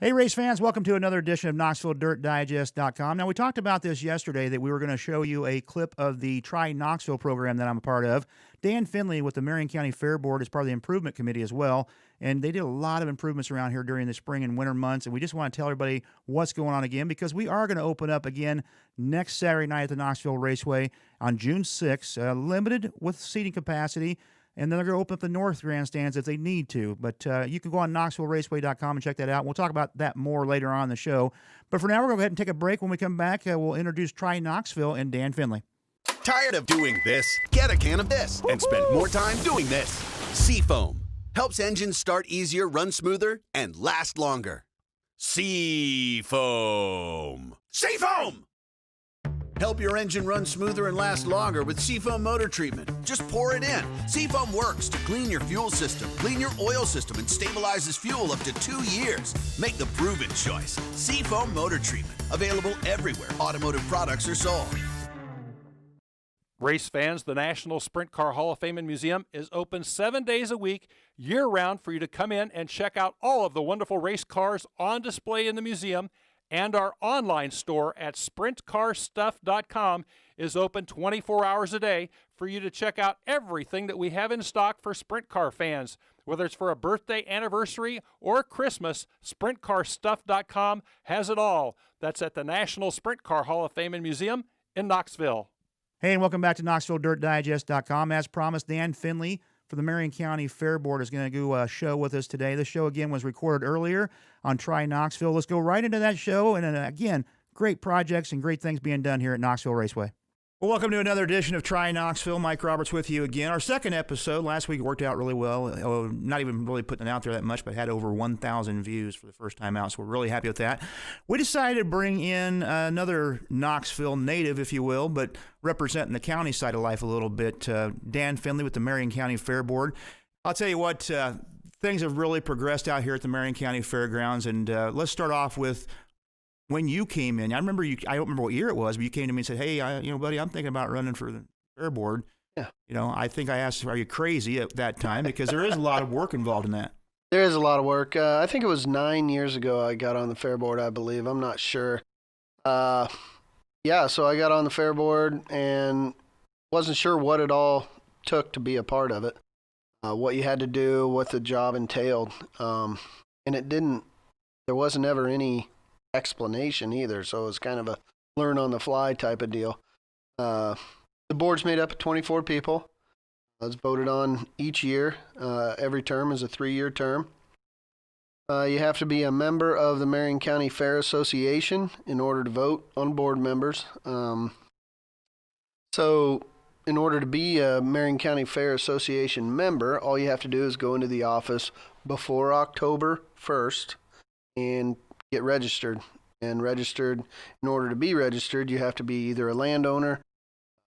Hey, race fans, welcome to another edition of KnoxvilleDirtDigest.com. Now, we talked about this yesterday that we were going to show you a clip of the Try Knoxville program that I'm a part of. Dan Findley with the Marion County Fair Board is part of the Improvement Committee as well, and they did a lot of improvements around here during the spring and winter months, and we just want to tell everybody what's going on again because we are going to open up again next Saturday night at the Knoxville Raceway on June 6th, limited with seating capacity. And then they're going to open up the north grandstands if they need to. But you can go on KnoxvilleRaceway.com and check that out. We'll talk about that more later on in the show. But for now, we're going to go ahead and take a break. When we come back, we'll introduce Try Knoxville and Dan Findley. Tired of doing this? Get a can of this and spend more time doing this. Seafoam helps engines start easier, run smoother, and last longer. Seafoam. Seafoam! Help your engine run smoother and last longer with Seafoam motor treatment. Just pour it in. Seafoam works to clean your fuel system, clean your oil system, and stabilizes fuel up to 2 years. Make the proven choice. Seafoam motor treatment. Available everywhere automotive products are sold. Race fans, the National Sprint Car Hall of Fame and Museum is open 7 days a week, year-round, for you to come in and check out all of the wonderful race cars on display in the museum. And our online store at sprintcarstuff.com is open 24 hours a day for you to check out everything that we have in stock for sprint car fans. Whether it's for a birthday, anniversary, or Christmas, sprintcarstuff.com has it all. That's at the National Sprint Car Hall of Fame and Museum in Knoxville. Hey, and welcome back to KnoxvilleDirtDigest.com. As promised, Dan Findley for the Marion County Fair Board is going to do a show with us today. The show, again, was recorded earlier on Try Knoxville. Let's go right into that show. And again, great projects and great things being done here at Knoxville Raceway. Well, welcome to another edition of Try Knoxville. Mike Roberts with you again. Our second episode. Last week worked out really well. Not even really putting it out there that much, but had over 1,000 views for the first time out, so we're really happy with that. We decided to bring in another Knoxville native, if you will, but representing the county side of life a little bit, Dan Findley with the Marion County Fair Board. I'll tell you what, things have really progressed out here at the Marion County Fairgrounds, and let's start off with when you came in. I don't remember what year it was, but you came to me and said, hey, buddy, I'm thinking about running for the Fair Board. Yeah. I think I asked, are you crazy at that time? Because there is a lot of work involved in that. There is a lot of work. I think it was 9 years ago I got on the Fair Board, I believe. I'm not sure. So I got on the Fair Board and wasn't sure what it all took to be a part of it, what you had to do, what the job entailed. And there wasn't ever any explanation either, so it was kind of a learn on the fly type of deal. The board's made up of 24 people. It's voted on each year. Every term is a 3-year term. You have to be a member of the Marion County Fair Association in order to vote on board members. So in order to be a Marion County Fair Association member, all you have to do is go into the office before October 1st and get registered. And registered, in order to be registered, you have to be either a landowner,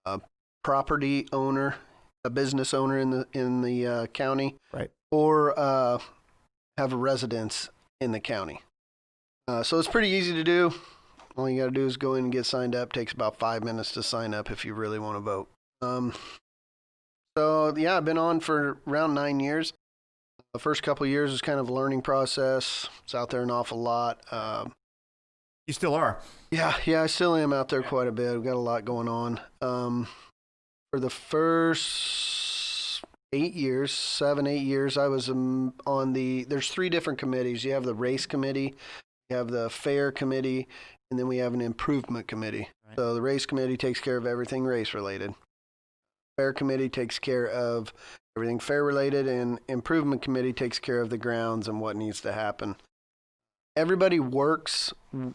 a property owner, a business owner in the county, right, or have a residence in the county. So it's pretty easy to do. All you got to do is go in and get signed up. Takes about 5 minutes to sign up if you really want to vote. I've been on for around 9 years. The first couple of years was kind of a learning process. It's out there an awful lot. You still are? Yeah, I still am out there quite a bit. We've got a lot going on. For the first 8 years, I was on there's 3 different committees. You have the race committee, you have the fair committee, and then we have an improvement committee. Right. So the race committee takes care of everything race related. Fair committee takes care of everything fair related, and improvement committee takes care of the grounds and what needs to happen. Everybody works kind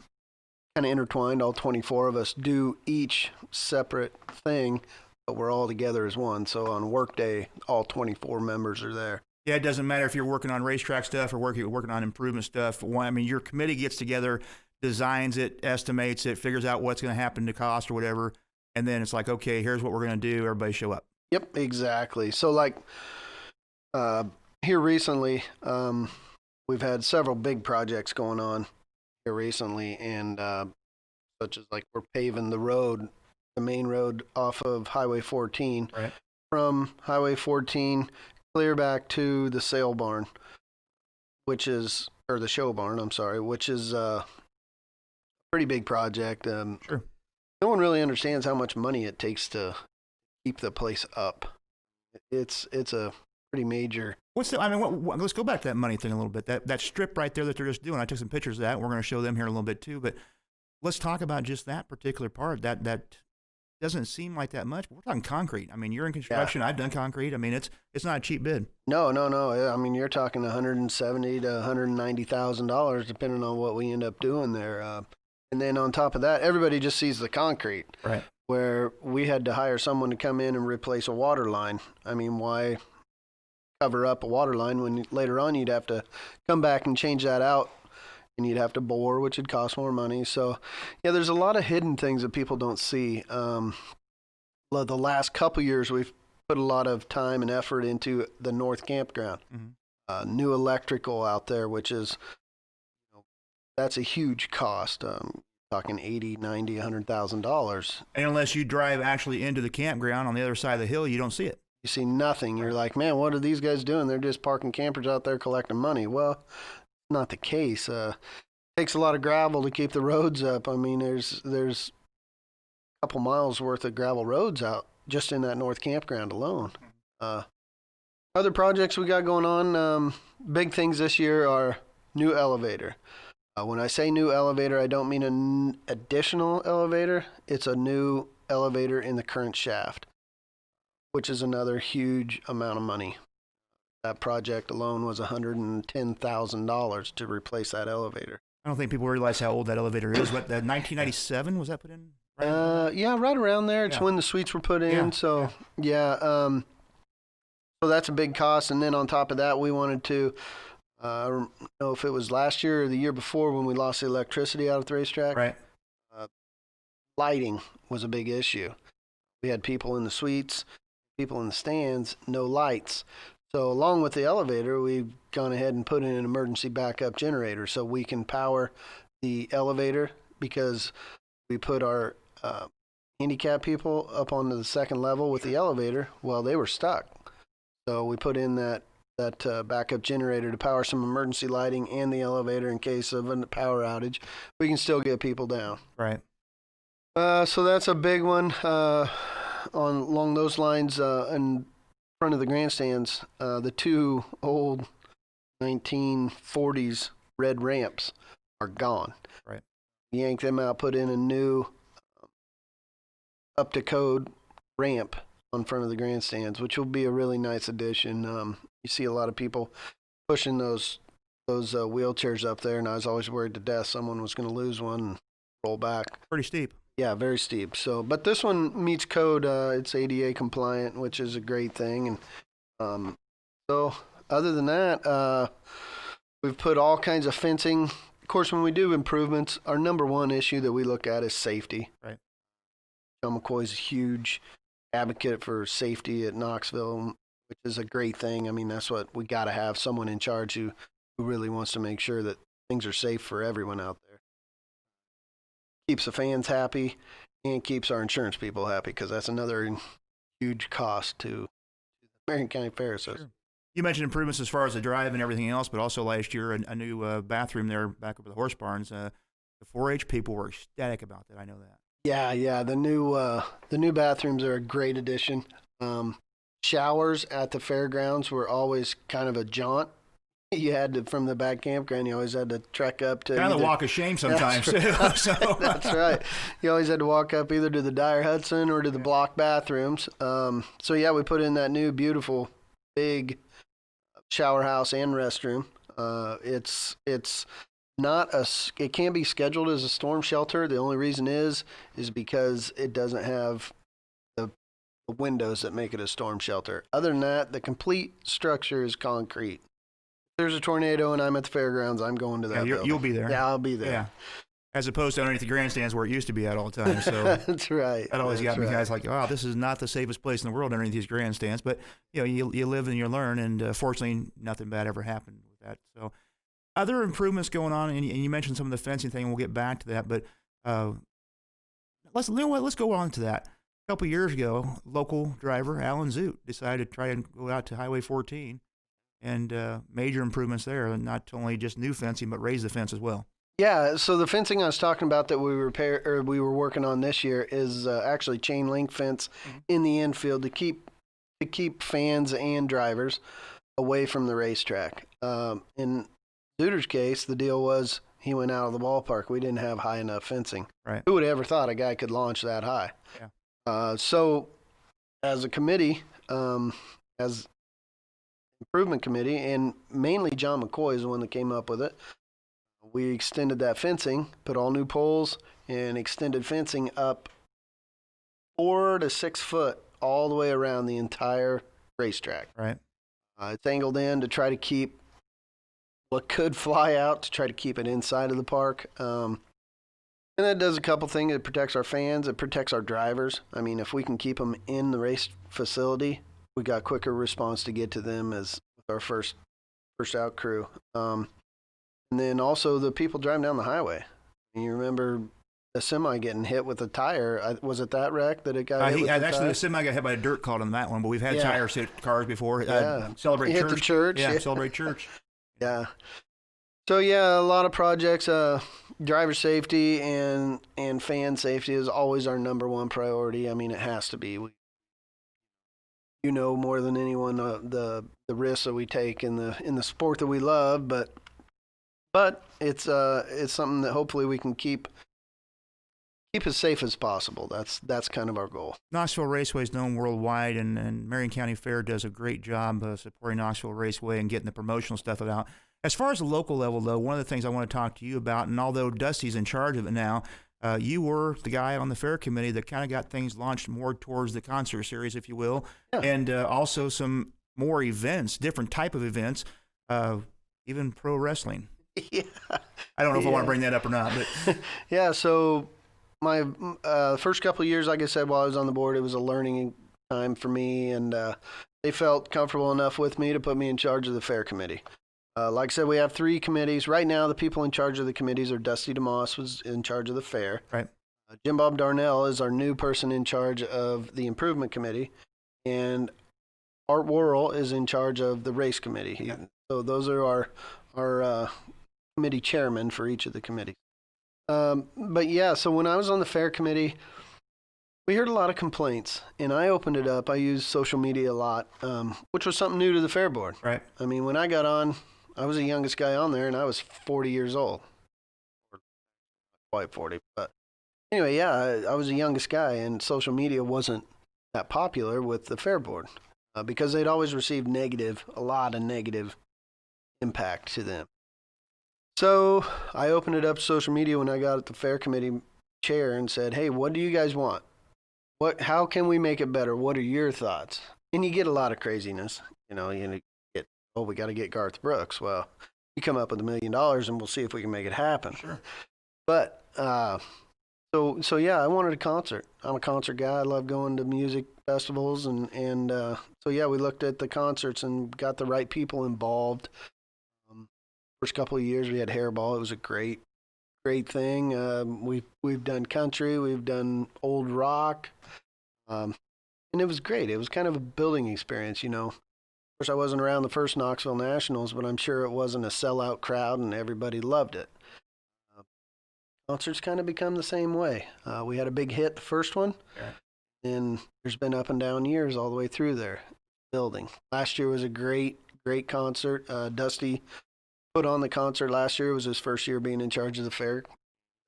of intertwined. All 24 of us do each separate thing, but we're all together as one. So on work day, all 24 members are there. Yeah, it doesn't matter if you're working on racetrack stuff or working on improvement stuff. Your committee gets together, designs it, estimates it, figures out what's going to happen to cost or whatever, and then it's like, okay, here's what we're going to do. Everybody show up. Yep, exactly. So here recently, we've had several big projects going on here recently, and such as we're paving the main road off of Highway 14, right, from Highway 14 clear back to the sale barn, which is or the show barn, I'm sorry, which is a pretty big project. Sure. No one really understands how much money it takes to keep the place up. It's a pretty major. Let's go back to that money thing a little bit. That strip right there that they're just doing. I took some pictures of that. We're going to show them here in a little bit too. But let's talk about just that particular part. That doesn't seem like that much. But we're talking concrete. I mean, you're in construction. Yeah. I've done concrete. I mean, it's not a cheap bid. No. I mean, you're talking $170,000 to $190,000, depending on what we end up doing there. And then on top of that, everybody just sees the concrete. Right. Where we had to hire someone to come in and replace a water line. I mean, why cover up a water line when later on you'd have to come back and change that out, and you'd have to bore, which would cost more money. So, yeah, there's a lot of hidden things that people don't see. The last couple years, we've put a lot of time and effort into the North Campground. Mm-hmm. New electrical out there, which is, that's a huge cost. Talking $80,000, $90,000, $100,000. And unless you drive actually into the campground on the other side of the hill, you don't see it. You see nothing. You're like, man, what are these guys doing? They're just parking campers out there collecting money. Well, not the case. It takes a lot of gravel to keep the roads up. I mean, there's a couple miles worth of gravel roads out just in that North Campground alone. Other projects we got going on, big things this year are new elevator. When I say new elevator, I don't mean an additional elevator. It's a new elevator in the current shaft, which is another huge amount of money. That project alone was $110,000 to replace that elevator. I don't think people realize how old that elevator is. What, 1997 was that put in? Yeah, right around there. It's when the suites were put in. Yeah. So, so that's a big cost. And then on top of that, we wanted to, I don't know if it was last year or the year before when we lost the electricity out at the racetrack. Right. Lighting was a big issue. We had people in the suites, people in the stands, no lights. So along with the elevator, we've gone ahead and put in an emergency backup generator so we can power the elevator, because we put our handicap people up onto the second level with the elevator. Well, they were stuck. So we put in that backup generator to power some emergency lighting and the elevator in case of a power outage. We can still get people down. Right. So that's a big one. Along those lines, in front of the grandstands, the two old 1940s red ramps are gone. Right. Yank them out, put in a new up to code ramp on front of the grandstands, which will be a really nice addition. You see a lot of people pushing those wheelchairs up there, and I was always worried to death someone was going to lose one and roll back. Pretty steep. Yeah, very steep. So, but this one meets code. It's ADA compliant, which is a great thing. And so, other than that, we've put all kinds of fencing. Of course, when we do improvements, our number one issue that we look at is safety. Right. John McCoy's a huge advocate for safety at Knoxville, which is a great thing. I mean, that's what we got to have, someone in charge who really wants to make sure that things are safe for everyone out there. Keeps the fans happy and keeps our insurance people happy, because that's another huge cost to the Marion County Fair. So. Sure. You mentioned improvements as far as the drive and everything else, but also last year a new bathroom there back up at the horse barns. The 4-H people were ecstatic about that. I know that. Yeah. The new bathrooms are a great addition. Showers at the fairgrounds were always kind of a jaunt. You had to, from the back campground, you always had to trek up to... Kind of walk of shame sometimes, too. So. That's right. You always had to walk up either to the Dyer Hudson or to the block bathrooms. So, yeah, we put in that new, beautiful, big shower house and restroom. It's not it can't be scheduled as a storm shelter. The only reason is because it doesn't have the windows that make it a storm shelter. Other than that, the complete structure is concrete. There's a tornado and I'm at the fairgrounds, I'm going to that building. You'll be there. Yeah, I'll be there. Yeah. As opposed to underneath the grandstands where it used to be at all the time. So that's right. That always got me guys like, wow, this is not the safest place in the world underneath these grandstands. But you live and you learn, and fortunately, nothing bad ever happened with that. So other improvements going on, and you mentioned some of the fencing thing. We'll get back to that, but let's go on to that. A couple years ago, local driver Alan Zoot decided to try and go out to Highway 14. and major improvements there. Not only just new fencing, but raise the fence as well. Yeah, so the fencing I was talking about that we were working on this year is actually chain-link fence in the infield to keep fans and drivers away from the racetrack. In Zuter's case, the deal was he went out of the ballpark. We didn't have high enough fencing. Right. Who would have ever thought a guy could launch that high? Yeah. So as a committee, as improvement committee, and mainly John McCoy is the one that came up with it, we extended that fencing, put all new poles, and extended fencing up 4 to 6 foot all the way around the entire racetrack. Right. It's angled in to try to keep what could fly out, to try to keep it inside of the park. And that does a couple things. It protects our fans. It protects our drivers. I mean, if we can keep them in the race facility, we got quicker response to get to them as with our first out crew. And then also the people driving down the highway. You remember a semi getting hit with a tire. Was it that wreck that it got hit with actually, tire? the semi got hit by a dirt clod on that one, but we've had tires hit cars before. Yeah. Celebrate Hit Church. the church. Yeah, Celebrate Church. Yeah. So yeah, a lot of projects. Driver safety and fan safety is always our number one priority. I mean, it has to be. You know more than anyone the risks that we take in the sport that we love, but it's something that hopefully we can keep as safe as possible. That's kind of our goal. Knoxville Raceway is known worldwide, and Marion County Fair does a great job supporting Knoxville Raceway and getting the promotional stuff out. As far as the local level, though, one of the things I want to talk to you about, and although Dusty's in charge of it now, you were the guy on the fair committee that kind of got things launched more towards the concert series, if you will, and also some more events, different type of events, even pro wrestling. Yeah. I don't know if I want to bring that up or not, but yeah. So my first couple of years, like I said, while I was on the board, it was a learning time for me, and they felt comfortable enough with me to put me in charge of the fair committee. Like I said, we have 3 committees. Right now, the people in charge of the committees are Dusty DeMoss, was in charge of the fair. Right. Jim Bob Darnell is our new person in charge of the improvement committee, and Art Worrell is in charge of the race committee. Yeah. So those are our committee chairmen for each of the committees. But yeah, so when I was on the fair committee, we heard a lot of complaints, and I opened it up. I used social media a lot, which was something new to the fair board. right. I mean, when I got on, I was the youngest guy on there, and I was 40 years old. Or not quite 40, but anyway, yeah, I was the youngest guy, and social media wasn't that popular with the fair board because they'd always received a lot of negative impact to them. So I opened it up to social media when I got at the fair committee chair and said, hey, what do you guys want? How can we make it better? What are your thoughts? And you get a lot of craziness. You get, we got to get Garth Brooks. Well, you come up with $1 million and we'll see if we can make it happen. Sure. But, so yeah, I wanted a concert. I'm a concert guy. I love going to music festivals. And so yeah, we looked at the concerts and got the right people involved. First couple of years we had Hairball. It was a great thing. We've done country, we've done old rock, and it was great. It was kind of a building experience, Of course, I wasn't around the first Knoxville Nationals, but I'm sure it wasn't a sellout crowd, and everybody loved it. Concerts kind of become the same way. We had a big hit, the first one, and there's been up and down years all the way through there building. Last year was a great concert. Dusty put on the concert last year. It was his first year being in charge of the fair.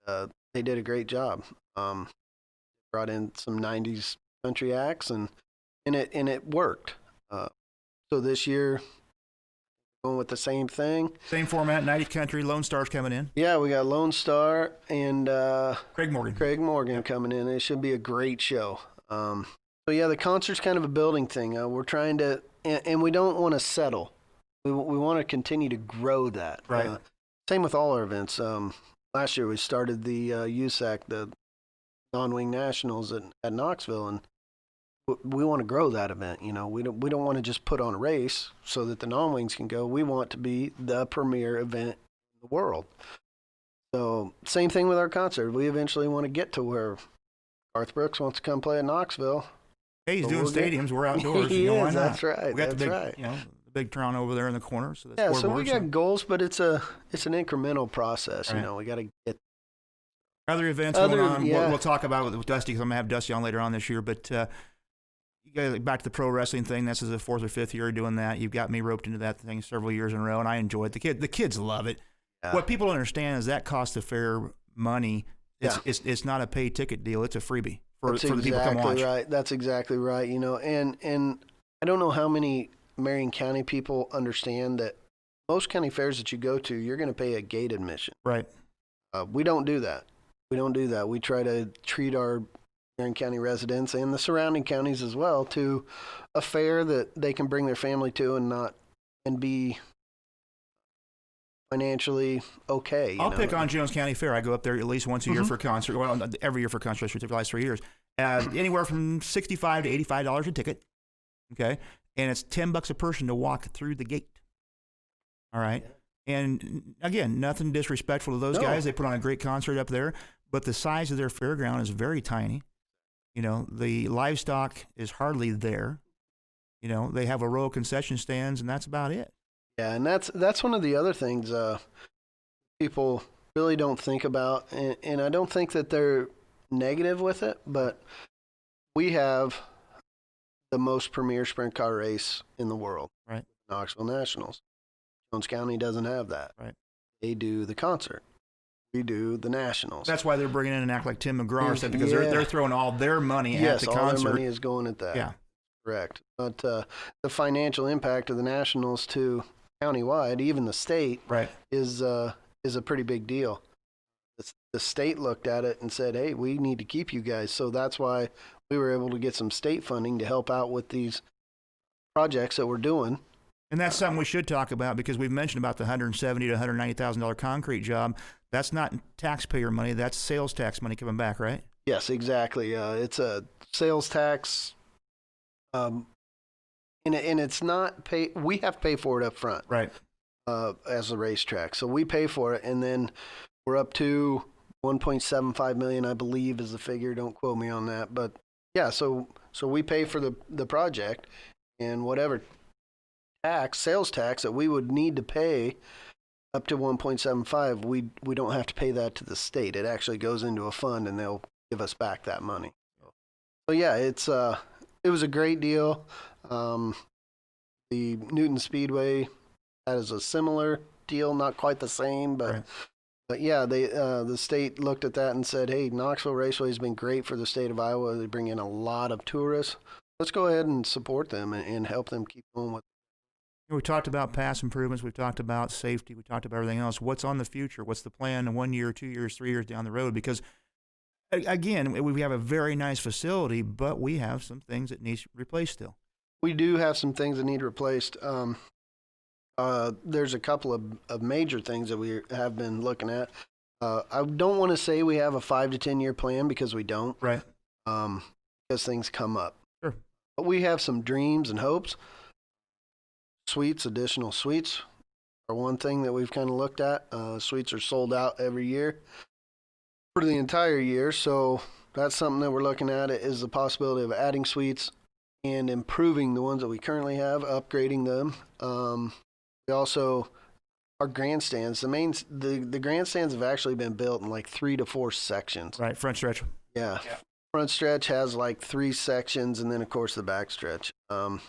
They did a great job. Brought in some 90s country acts and it worked. So this year, going with the same thing. Same format, 90s country. Lone Star's coming in. Yeah, we got Lone Star and Craig Morgan coming in. It should be a great show. So yeah, the concert's kind of a building thing. We're trying to, and we don't want to settle. We want to continue to grow that. Right. Same with all our events. Last year we started the USAC, the non-wing nationals at Knoxville, and we want to grow that event. We don't want to just put on a race so that the non-wings can go. We want to be the premier event in the world. So same thing with our concert. We eventually want to get to where Garth Brooks wants to come play at Knoxville. Hey, he's doing stadiums. We're outdoors. He why is, not? that's right. We got That's the big, right. the big town over there in the corner. So that's Yeah, four so we boards, got goals, but it's an incremental process. Right. You know, we got to get other events going on. yeah. We'll talk about it with Dusty, because I'm going to have Dusty on later on this year. But you guys, back to the pro wrestling thing. This is the 4th or 5th year doing that. You've got me roped into that thing several years in a row, and I enjoy it. The kids love it. Yeah. What people don't understand is that cost of fair money. It's not a paid ticket deal. It's a freebie for the people to come watch. Right. That's exactly right. You know, and I don't know how many Marion County people understand that most county fairs that you go to, you're going to pay a gate admission. Right. We don't do that. We try to treat our Marion County residents and the surrounding counties as well to a fair that they can bring their family to and be financially okay. I'll pick on Jones County Fair. I go up there at least once a year for a concert. Well, every year for concerts for the last 3 years. Anywhere from $65 to $85 a ticket. Okay, and it's $10 a person to walk through the gate. All right, and again, nothing disrespectful to those guys. They put on a great concert up there, but the size of their fairground is very tiny. You know, the livestock is hardly there. You know, they have a row of concession stands, and that's about it. Yeah, and that's one of the other things people really don't think about, and I don't think that they're negative with it, but we have the most premier sprint car race in the world, right? Knoxville Nationals. Jones County doesn't have that. Right. They do the concert. We do the Nationals. That's why they're bringing in an act like Tim McGraw stuff, because they're throwing all their money at the concert. Yes, all their money is going at that. Yeah. Correct. But the financial impact of the Nationals to countywide, even the state, right, is a pretty big deal. The state looked at it and said, hey, we need to keep you guys. So that's why we were able to get some state funding to help out with these projects that we're doing. And that's something we should talk about, because we've mentioned about the $170,000 to $190,000 concrete job. That's not taxpayer money. That's sales tax money coming back, right? Yes, exactly. It's a sales tax. And it's not pay. We have to pay for it up front, right? As a racetrack, so we pay for it, and then we're up to $1.75 million, I believe, is the figure. Don't quote me on that, but yeah. So we pay for the project, and whatever sales tax that we would need to pay up to 1.75, we don't have to pay that to the state. It actually goes into a fund, and they'll give us back that money. So yeah, it was a great deal. The Newton Speedway, that is a similar deal, not quite the same, but right. But yeah, the state looked at that and said, hey, Knoxville Raceway has been great for the state of Iowa. They bring in a lot of tourists. Let's go ahead and support them and help them keep going with it. We talked about past improvements. We've talked about safety. We talked about everything else. What's on the future? What's the plan in 1 year, 2 years, 3 years down the road? Because, again, we have a very nice facility, but we have some things that need replaced still. We do have some things that need replaced. There's a couple of major things that we have been looking at. I don't want to say we have a 5 to 10 year plan, because we don't. Right. Because things come up. Sure. But we have some dreams and hopes. Additional suites are one thing that we've kind of looked at. Suites are sold out every year for the entire year. So that's something that we're looking at, is the possibility of adding suites and improving the ones that we currently have, upgrading them. We also, our grandstands, the grandstands have actually been built in like 3 to 4 sections. Right, front stretch. Yeah. Front stretch has like 3 sections, and then of course the back stretch. And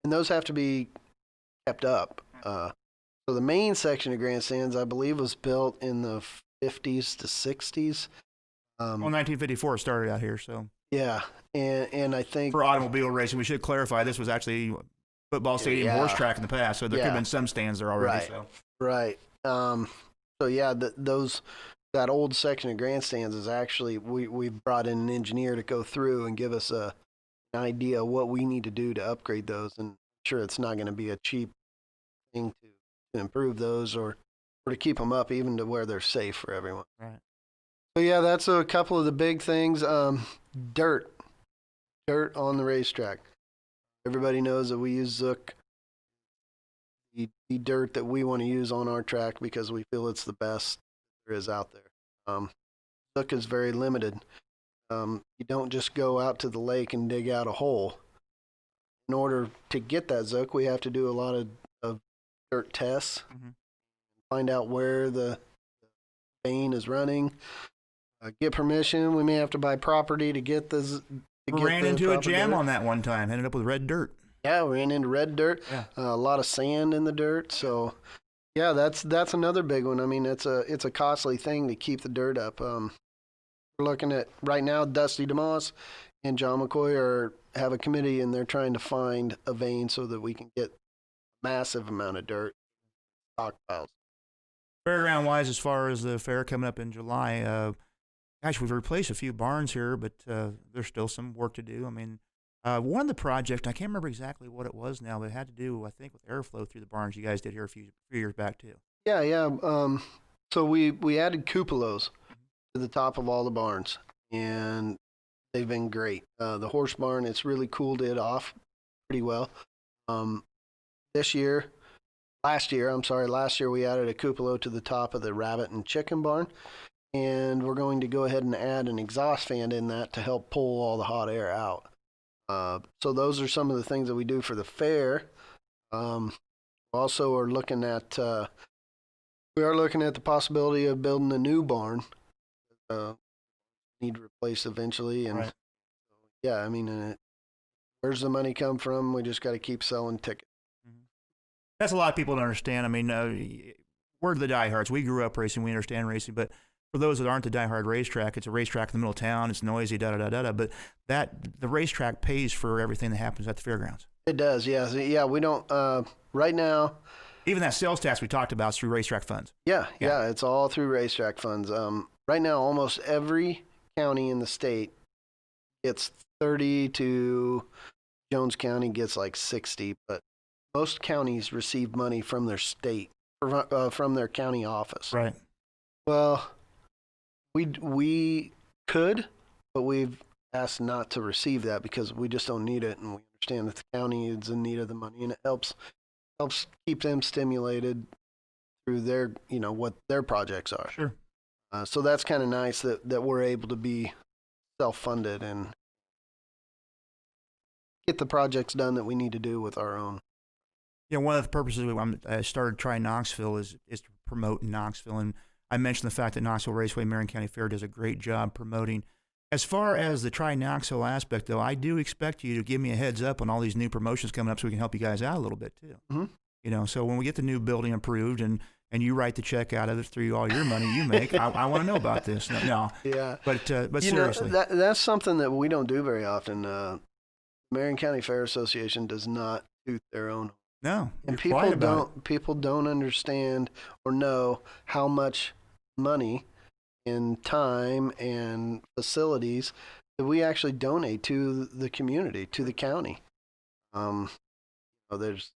those have to be kept up. So the main section of grandstands, I believe, was built in the 50s to 60s. Well, 1954 started out here, so. Yeah, and I think for automobile racing, we should clarify this was actually football stadium horse track in the past, so there could have been some stands there already. Right. So. Right. So yeah, that old section of grandstands is actually we've brought in an engineer to go through and give us an idea of what we need to do to upgrade those. And sure, it's not going to be a cheap thing to improve those or to keep them up, even to where they're safe for everyone. Right. So yeah, that's a couple of the big things. Dirt on the racetrack. Everybody knows that we use Zook, the dirt that we want to use on our track, because we feel it's the best there is out there. Zook is very limited. You don't just go out to the lake and dig out a hole. In order to get that Zook, we have to do a lot dirt tests, Mhm. find out where the vein is running, get permission. We may have to buy property to get this. We ran into a jam dirt. on that one time. Ended up with red dirt. Yeah, we ran into red dirt. Yeah. A lot of sand in the dirt. So, yeah, that's another big one. I mean, it's a costly thing to keep the dirt up. We're looking at right now. Dusty DeMoss and John McCoy have a committee, and they're trying to find a vein so that we can get a massive amount of dirt stockpiles. Fairground wise, as far as the fair coming up in July, gosh, we've replaced a few barns here, but there's still some work to do. I mean, one of the projects, I can't remember exactly what it was now, but it had to do, I think, with airflow through the barns you guys did here a few years back too. Yeah. So we added cupolas to the top of all the barns, and they've been great. The horse barn, it's really cooled it off pretty well. Last year, we added a cupola to the top of the rabbit and chicken barn, and we're going to go ahead and add an exhaust fan in that to help pull all the hot air out. So those are some of the things that we do for the fair. Also, we are looking at the possibility of building a new barn. Need to replace eventually, and right. Yeah, I mean, where's the money come from? We just got to keep selling tickets. That's a lot of people to understand. I mean, we're the diehards. We grew up racing. We understand racing. But for those that aren't the diehard racetrack, it's a racetrack in the middle of town. It's noisy, da-da-da-da-da. But the racetrack pays for everything that happens at the fairgrounds. It does, yeah. Yeah, we don't, right now. Even that sales tax we talked about is through racetrack funds. Yeah, it's all through racetrack funds. Right now, almost every county in the state gets 30 to Jones County gets like 60, but most counties receive money from their state, from their county office. Right. Well, we could, but we've asked not to receive that because we just don't need it, and we understand that the county is in need of the money, and it helps keep them stimulated through their, what their projects are. Sure. So that's kind of nice that we're able to be self-funded and get the projects done that we need to do with our own. Yeah, one of the purposes I started Try Knoxville is to promote Knoxville. And I mentioned the fact that Knoxville Raceway, Marion County Fair does a great job promoting. As far as the Try Knoxville aspect, though, I do expect you to give me a heads up on all these new promotions coming up so we can help you guys out a little bit, too. Mm-hmm. So when we get the new building approved and you write the check out of it through all your money you make, I want to know about this. No. Yeah. But seriously. That's something that we don't do very often. Marion County Fair Association does not toot their own. No. And people don't understand or know how much money and time and facilities that we actually donate to the community, to the county. There's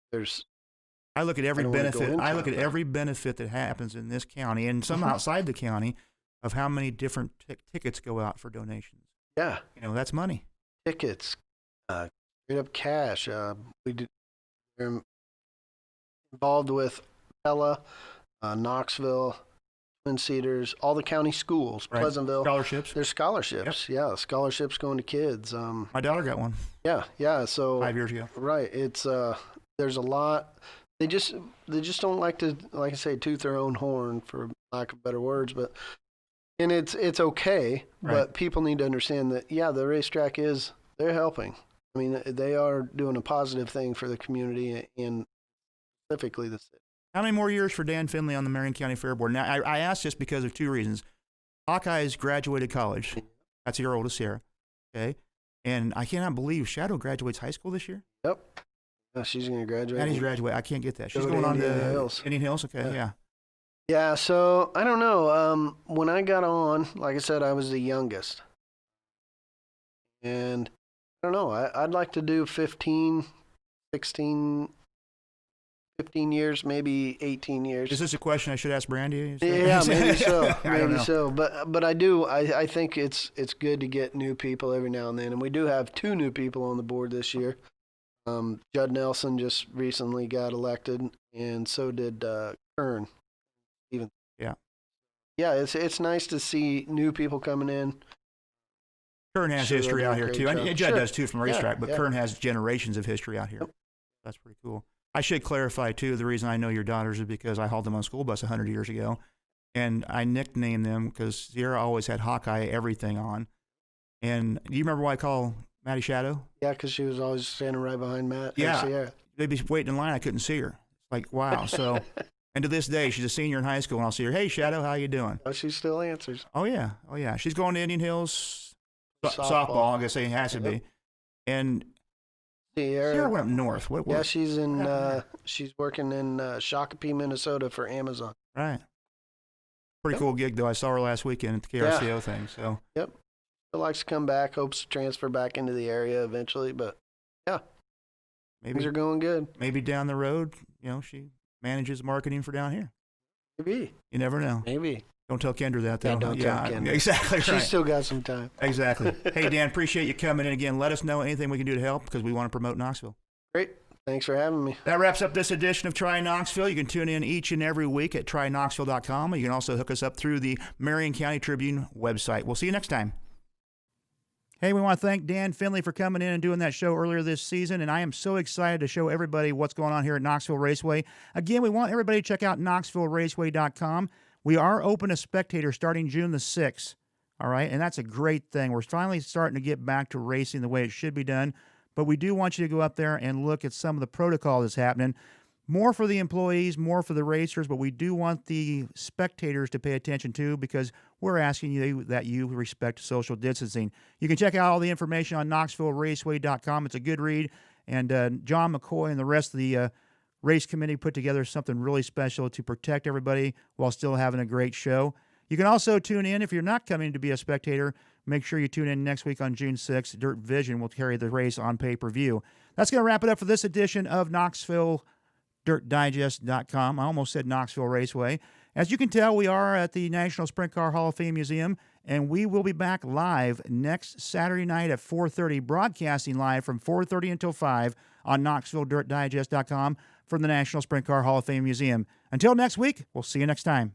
I look at every benefit. I look at every benefit that happens in this county and some outside the county of how many different tickets go out for donations. Yeah. That's money. Tickets, straight up cash. We're involved with Pella, Knoxville, Twin Cedars, all the county schools, right. Pleasantville. Scholarships. There's scholarships. Yep. Yeah, scholarships going to kids. My daughter got one. Yeah. So 5 years ago. Right. It's there's a lot. They just don't like to, like I say, toot their own horn, for lack of better words. And it's okay. Right. But people need to understand that the racetrack they're helping. I mean, they are doing a positive thing for the community and specifically the city. How many more years for Dan Findley on the Marion County Fair Board? Now, I ask this because of two reasons. Hawkeye's graduated college. That's your oldest here. Okay. And I cannot believe Shadow graduates high school this year. Yep. She's going to graduate. Maddie's graduate. I can't get that. She's going on to Indian Hills. Indian Hills? Okay, yeah. Yeah, so I don't know. When I got on, like I said, I was the youngest. And I don't know. I'd like to do 15 years, maybe 18 years. Is this a question I should ask Brandy? Yeah, maybe so. Maybe so. But I think it's good to get new people every now and then. And we do have 2 new people on the board this year. Judd Nelson just recently got elected, and so did Kern. Even. Yeah. Yeah, it's nice to see new people coming in. Kern has history out here too. And Judd does too from racetrack, but yeah. Kern has generations of history out here. Yep. That's pretty cool. I should clarify, too, the reason I know your daughters is because I hauled them on a school bus 100 years ago. And I nicknamed them because Sierra always had Hawkeye everything on. And do you remember why I call Maddie Shadow? Yeah, because she was always standing right behind Matt. Yeah. Sierra. They'd be waiting in line. I couldn't see her. Like, wow. So, and to this day, she's a senior in high school, and I'll see her. Hey, Shadow, how you doing? Oh, she still answers. Oh, yeah. Oh, yeah. She's going to Indian Hills softball. I guess it has to be. And Sierra went up north. Yeah, she's she's working in Shakopee, Minnesota for Amazon. Right. Pretty cool gig, though. I saw her last weekend at the KRCO thing. So. Yep. She likes to come back, hopes to transfer back into the area eventually, but yeah. Things are going good. Maybe down the road, she manages marketing for down here. Maybe. You never know. Maybe. Don't tell Kendra that, though. Yeah, don't tell Kendra. Exactly right. She's still got some time. Exactly. Hey, Dan, appreciate you coming in again. Let us know anything we can do to help because we want to promote Knoxville. Great. Thanks for having me. That wraps up this edition of Try Knoxville. You can tune in each and every week at tryknoxville.com. You can also hook us up through the Marion County Tribune website. We'll see you next time. Hey, we want to thank Dan Findley for coming in and doing that show earlier this season, and I am so excited to show everybody what's going on here at Knoxville Raceway. Again, we want everybody to check out knoxvilleraceway.com. We are open to spectators starting June the 6th, all right, and that's a great thing. We're finally starting to get back to racing the way it should be done, but we do want you to go up there and look at some of the protocol that's happening. More for the employees, more for the racers, but we do want the spectators to pay attention to because we're asking you that you respect social distancing. You can check out all the information on knoxvilleraceway.com. It's a good read, and John McCoy and the rest of the race committee put together something really special to protect everybody while still having a great show. You can also tune in. If you're not coming to be a spectator, make sure you tune in next week on June 6th. Dirt Vision will carry the race on pay-per-view. That's going to wrap it up for this edition of Knoxville DirtDigest.com. I almost said Knoxville Raceway. As you can tell, we are at the National Sprint Car Hall of Fame Museum, and we will be back live next Saturday night at 4:30, broadcasting live from 4:30 until 5 on KnoxvilleDirtDigest.com from the National Sprint Car Hall of Fame Museum. Until next week, we'll see you next time.